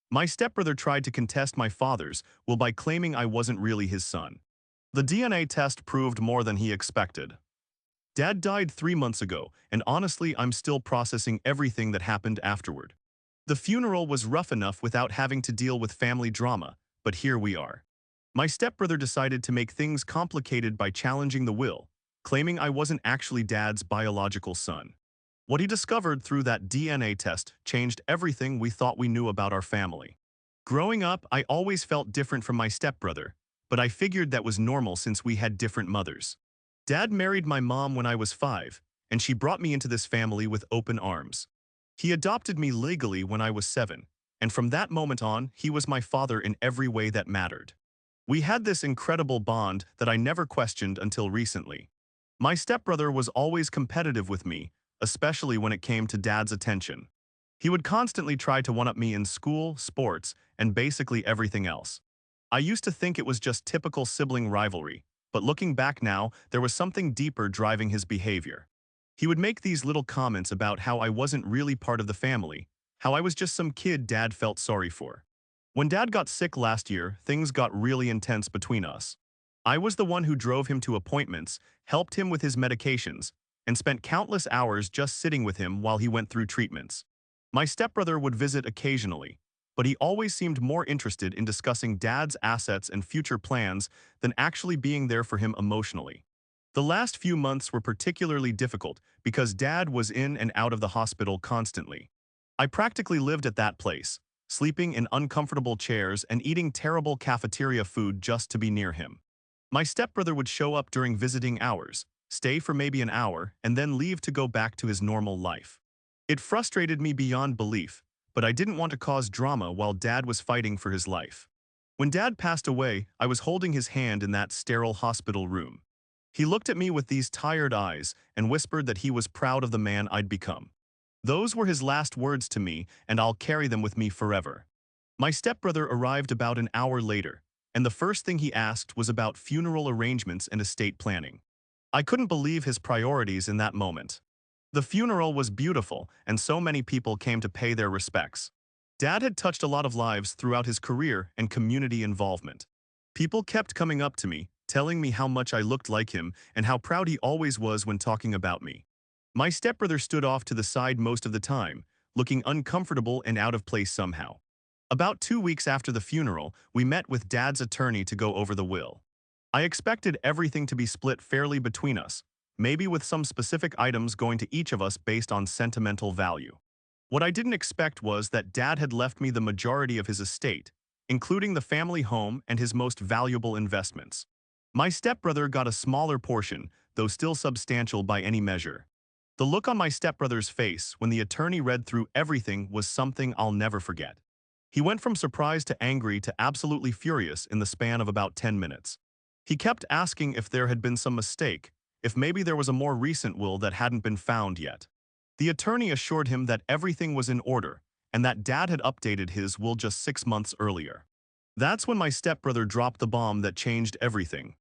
My stepbrother tried to contest my father's will by claiming I wasn't really his son. The DNA test proved more than he expected. Dad died 3 months ago, and honestly, I'm still processing everything that happened afterward. The funeral was rough enough without having to deal with family drama, but here we are. My stepbrother decided to make things complicated by challenging the will, claiming I wasn't actually Dad's biological son. What he discovered through that DNA test changed everything we thought we knew about our family. Growing up, I always felt different from my stepbrother, but I figured that was normal since we had different mothers. Dad married my mom when I was 5, and she brought me into this family with open arms. He adopted me legally when I was 7, and from that moment on, he was my father in every way that mattered. We had this incredible bond that I never questioned until recently. My stepbrother was always competitive with me, especially when it came to Dad's attention. He would constantly try to one-up me in school, sports, and basically everything else. I used to think it was just typical sibling rivalry, but looking back now, there was something deeper driving his behavior. He would make these little comments about how I wasn't really part of the family, how I was just some kid Dad felt sorry for. When Dad got sick last year, things got really intense between us. I was the one who drove him to appointments, helped him with his medications, and spent countless hours just sitting with him while he went through treatments. My stepbrother would visit occasionally, but he always seemed more interested in discussing Dad's assets and future plans than actually being there for him emotionally. The last few months were particularly difficult because Dad was in and out of the hospital constantly. I practically lived at that place, sleeping in uncomfortable chairs and eating terrible cafeteria food just to be near him. My stepbrother would show up during visiting hours, stay for maybe an hour, and then leave to go back to his normal life. It frustrated me beyond belief, but I didn't want to cause drama while Dad was fighting for his life. When Dad passed away, I was holding his hand in that sterile hospital room. He looked at me with these tired eyes and whispered that he was proud of the man I'd become. Those were his last words to me, and I'll carry them with me forever. My stepbrother arrived about an hour later, and the first thing he asked was about funeral arrangements and estate planning. I couldn't believe his priorities in that moment. The funeral was beautiful, and so many people came to pay their respects. Dad had touched a lot of lives throughout his career and community involvement. People kept coming up to me, telling me how much I looked like him and how proud he always was when talking about me. My stepbrother stood off to the side most of the time, looking uncomfortable and out of place somehow. About 2 weeks after the funeral, we met with Dad's attorney to go over the will. I expected everything to be split fairly between us, maybe with some specific items going to each of us based on sentimental value. What I didn't expect was that Dad had left me the majority of his estate, including the family home and his most valuable investments. My stepbrother got a smaller portion, though still substantial by any measure. The look on my stepbrother's face when the attorney read through everything was something I'll never forget. He went from surprised to angry to absolutely furious in the span of about 10 minutes. He kept asking if there had been some mistake, if maybe there was a more recent will that hadn't been found yet. The attorney assured him that everything was in order and that Dad had updated his will just 6 months earlier. That's when my stepbrother dropped the bomb that changed everything.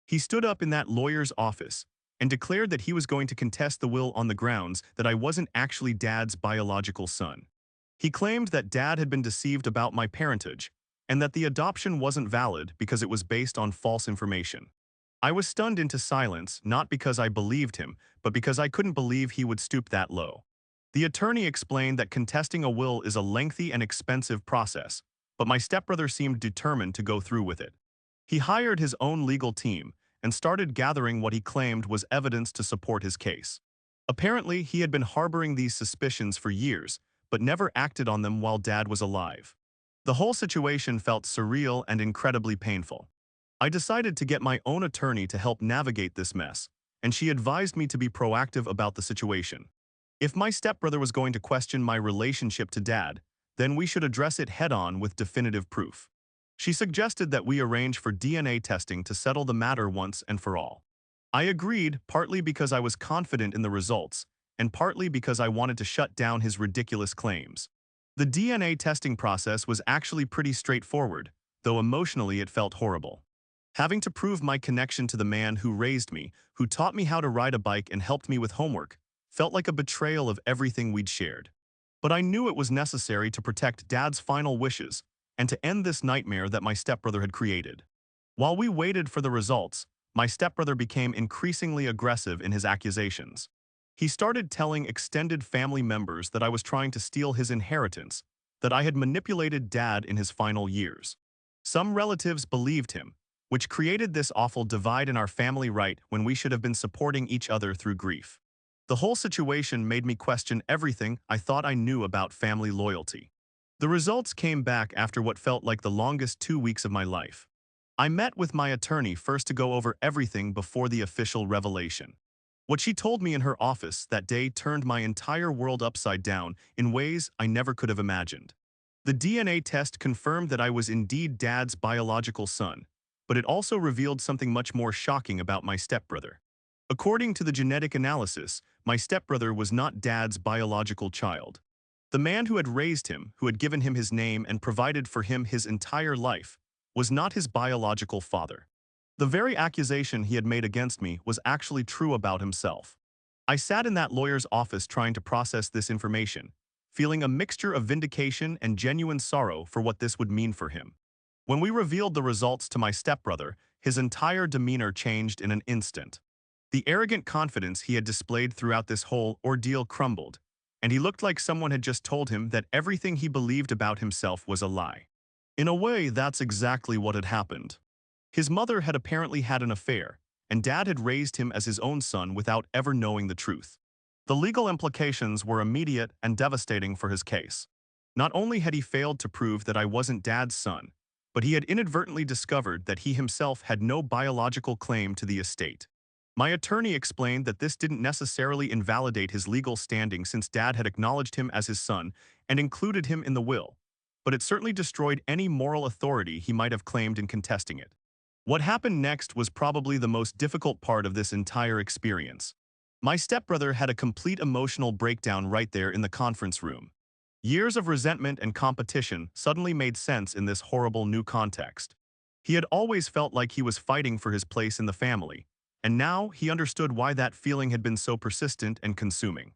He stood up in that lawyer's office and declared that he was going to contest the will on the grounds that I wasn't actually Dad's biological son. He claimed that Dad had been deceived about my parentage and that the adoption wasn't valid because it was based on false information. I was stunned into silence, not because I believed him, but because I couldn't believe he would stoop that low. The attorney explained that contesting a will is a lengthy and expensive process, but my stepbrother seemed determined to go through with it. He hired his own legal team and started gathering what he claimed was evidence to support his case. Apparently, he had been harboring these suspicions for years, but never acted on them while Dad was alive. The whole situation felt surreal and incredibly painful. I decided to get my own attorney to help navigate this mess, and she advised me to be proactive about the situation. If my stepbrother was going to question my relationship to Dad, then we should address it head-on with definitive proof. She suggested that we arrange for DNA testing to settle the matter once and for all. I agreed, partly because I was confident in the results, and partly because I wanted to shut down his ridiculous claims. The DNA testing process was actually pretty straightforward, though emotionally it felt horrible. Having to prove my connection to the man who raised me, who taught me how to ride a bike and helped me with homework, felt like a betrayal of everything we'd shared. But I knew it was necessary to protect Dad's final wishes and to end this nightmare that my stepbrother had created. While we waited for the results, my stepbrother became increasingly aggressive in his accusations. He started telling extended family members that I was trying to steal his inheritance, that I had manipulated Dad in his final years. Some relatives believed him, which created this awful divide in our family right when we should have been supporting each other through grief. The whole situation made me question everything I thought I knew about family loyalty. The results came back after what felt like the longest 2 weeks of my life. I met with my attorney first to go over everything before the official revelation. What she told me in her office that day turned my entire world upside down in ways I never could have imagined. The DNA test confirmed that I was indeed Dad's biological son, but it also revealed something much more shocking about my stepbrother. According to the genetic analysis, my stepbrother was not Dad's biological child. The man who had raised him, who had given him his name and provided for him his entire life, was not his biological father. The very accusation he had made against me was actually true about himself. I sat in that lawyer's office trying to process this information, feeling a mixture of vindication and genuine sorrow for what this would mean for him. When we revealed the results to my stepbrother, his entire demeanor changed in an instant. The arrogant confidence he had displayed throughout this whole ordeal crumbled, and he looked like someone had just told him that everything he believed about himself was a lie. In a way, that's exactly what had happened. His mother had apparently had an affair, and Dad had raised him as his own son without ever knowing the truth. The legal implications were immediate and devastating for his case. Not only had he failed to prove that I wasn't Dad's son, but he had inadvertently discovered that he himself had no biological claim to the estate. My attorney explained that this didn't necessarily invalidate his legal standing since Dad had acknowledged him as his son and included him in the will, but it certainly destroyed any moral authority he might have claimed in contesting it. What happened next was probably the most difficult part of this entire experience. My stepbrother had a complete emotional breakdown right there in the conference room. Years of resentment and competition suddenly made sense in this horrible new context. He had always felt like he was fighting for his place in the family, and now he understood why that feeling had been so persistent and consuming.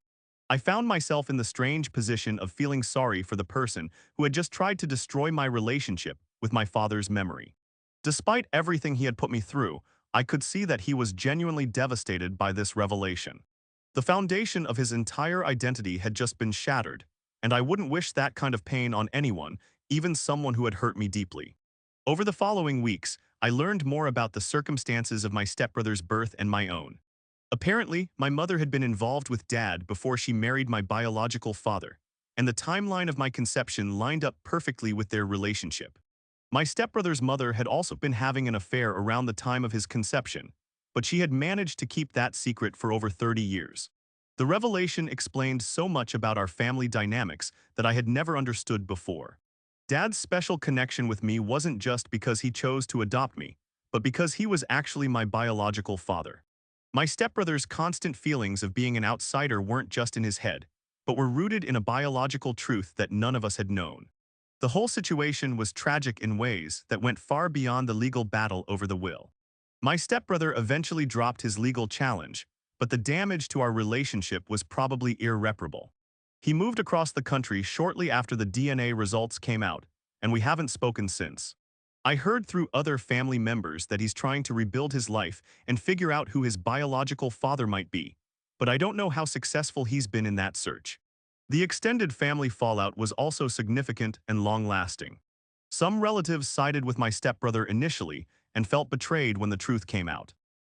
I found myself in the strange position of feeling sorry for the person who had just tried to destroy my relationship with my father's memory. Despite everything he had put me through, I could see that he was genuinely devastated by this revelation. The foundation of his entire identity had just been shattered, and I wouldn't wish that kind of pain on anyone, even someone who had hurt me deeply. Over the following weeks, I learned more about the circumstances of my stepbrother's birth and my own. Apparently, my mother had been involved with Dad before she married my biological father, and the timeline of my conception lined up perfectly with their relationship. My stepbrother's mother had also been having an affair around the time of his conception, but she had managed to keep that secret for over 30 years. The revelation explained so much about our family dynamics that I had never understood before. Dad's special connection with me wasn't just because he chose to adopt me, but because he was actually my biological father. My stepbrother's constant feelings of being an outsider weren't just in his head, but were rooted in a biological truth that none of us had known. The whole situation was tragic in ways that went far beyond the legal battle over the will. My stepbrother eventually dropped his legal challenge, but the damage to our relationship was probably irreparable. He moved across the country shortly after the DNA results came out, and we haven't spoken since. I heard through other family members that he's trying to rebuild his life and figure out who his biological father might be, but I don't know how successful he's been in that search. The extended family fallout was also significant and long-lasting. Some relatives sided with my stepbrother initially and felt betrayed when the truth came out.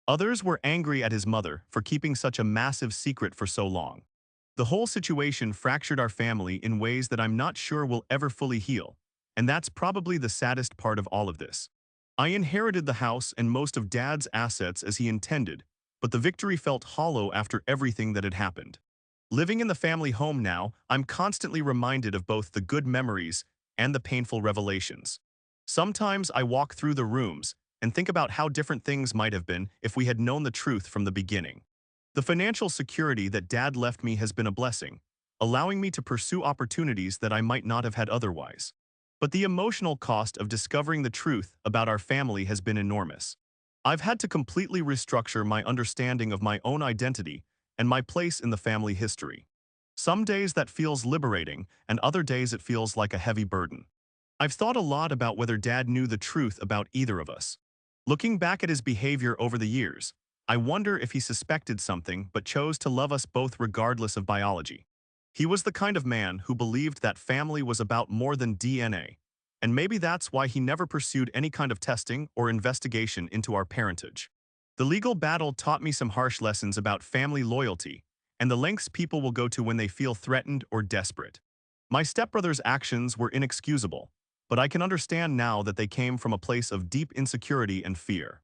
Others were angry at his mother for keeping such a massive secret for so long. The whole situation fractured our family in ways that I'm not sure will ever fully heal, and that's probably the saddest part of all of this. I inherited the house and most of Dad's assets as he intended, but the victory felt hollow after everything that had happened. Living in the family home now, I'm constantly reminded of both the good memories and the painful revelations. Sometimes I walk through the rooms and think about how different things might have been if we had known the truth from the beginning. The financial security that Dad left me has been a blessing, allowing me to pursue opportunities that I might not have had otherwise. But the emotional cost of discovering the truth about our family has been enormous. I've had to completely restructure my understanding of my own identity and my place in the family history. Some days that feels liberating, and other days it feels like a heavy burden. I've thought a lot about whether Dad knew the truth about either of us. Looking back at his behavior over the years, I wonder if he suspected something but chose to love us both regardless of biology. He was the kind of man who believed that family was about more than DNA, and maybe that's why he never pursued any kind of testing or investigation into our parentage. The legal battle taught me some harsh lessons about family loyalty and the lengths people will go to when they feel threatened or desperate. My stepbrother's actions were inexcusable, but I can understand now that they came from a place of deep insecurity and fear.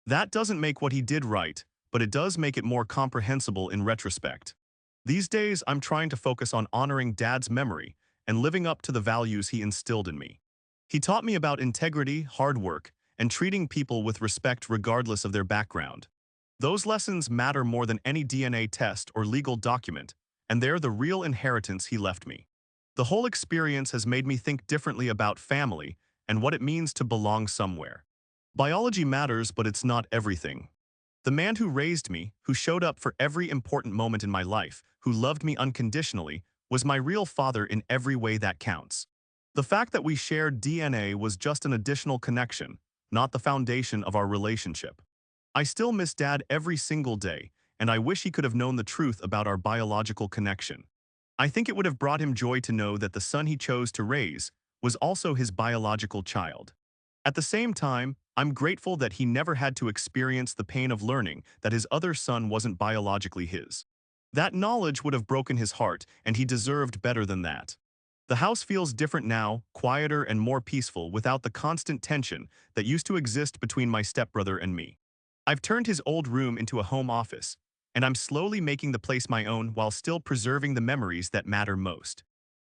That doesn't make what he did right, but it does make it more comprehensible in retrospect. These days, I'm trying to focus on honoring Dad's memory and living up to the values he instilled in me. He taught me about integrity, hard work, and treating people with respect regardless of their background. Those lessons matter more than any DNA test or legal document, and they're the real inheritance he left me. The whole experience has made me think differently about family and what it means to belong somewhere. Biology matters, but it's not everything. The man who raised me, who showed up for every important moment in my life, who loved me unconditionally, was my real father in every way that counts. The fact that we shared DNA was just an additional connection, not the foundation of our relationship. I still miss Dad every single day, and I wish he could have known the truth about our biological connection. I think it would have brought him joy to know that the son he chose to raise was also his biological child. At the same time, I'm grateful that he never had to experience the pain of learning that his other son wasn't biologically his. That knowledge would have broken his heart, and he deserved better than that. The house feels different now, quieter and more peaceful without the constant tension that used to exist between my stepbrother and me. I've turned his old room into a home office, and I'm slowly making the place my own while still preserving the memories that matter most.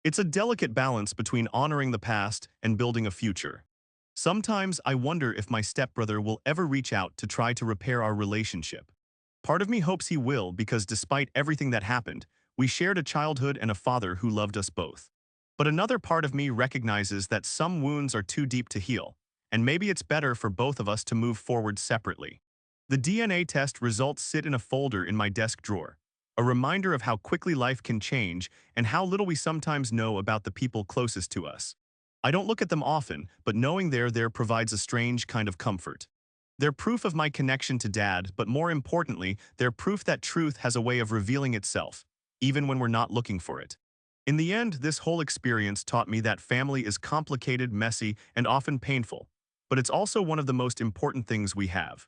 It's a delicate balance between honoring the past and building a future. Sometimes I wonder if my stepbrother will ever reach out to try to repair our relationship. Part of me hopes he will because despite everything that happened, we shared a childhood and a father who loved us both. But another part of me recognizes that some wounds are too deep to heal, and maybe it's better for both of us to move forward separately. The DNA test results sit in a folder in my desk drawer, a reminder of how quickly life can change and how little we sometimes know about the people closest to us. I don't look at them often, but knowing they're there provides a strange kind of comfort. They're proof of my connection to Dad, but more importantly, they're proof that truth has a way of revealing itself, even when we're not looking for it. In the end, this whole experience taught me that family is complicated, messy, and often painful, but it's also one of the most important things we have.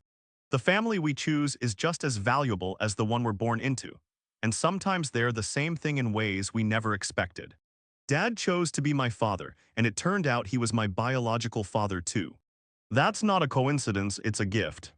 The family we choose is just as valuable as the one we're born into, and sometimes they're the same thing in ways we never expected. Dad chose to be my father, and it turned out he was my biological father too. That's not a coincidence, it's a gift.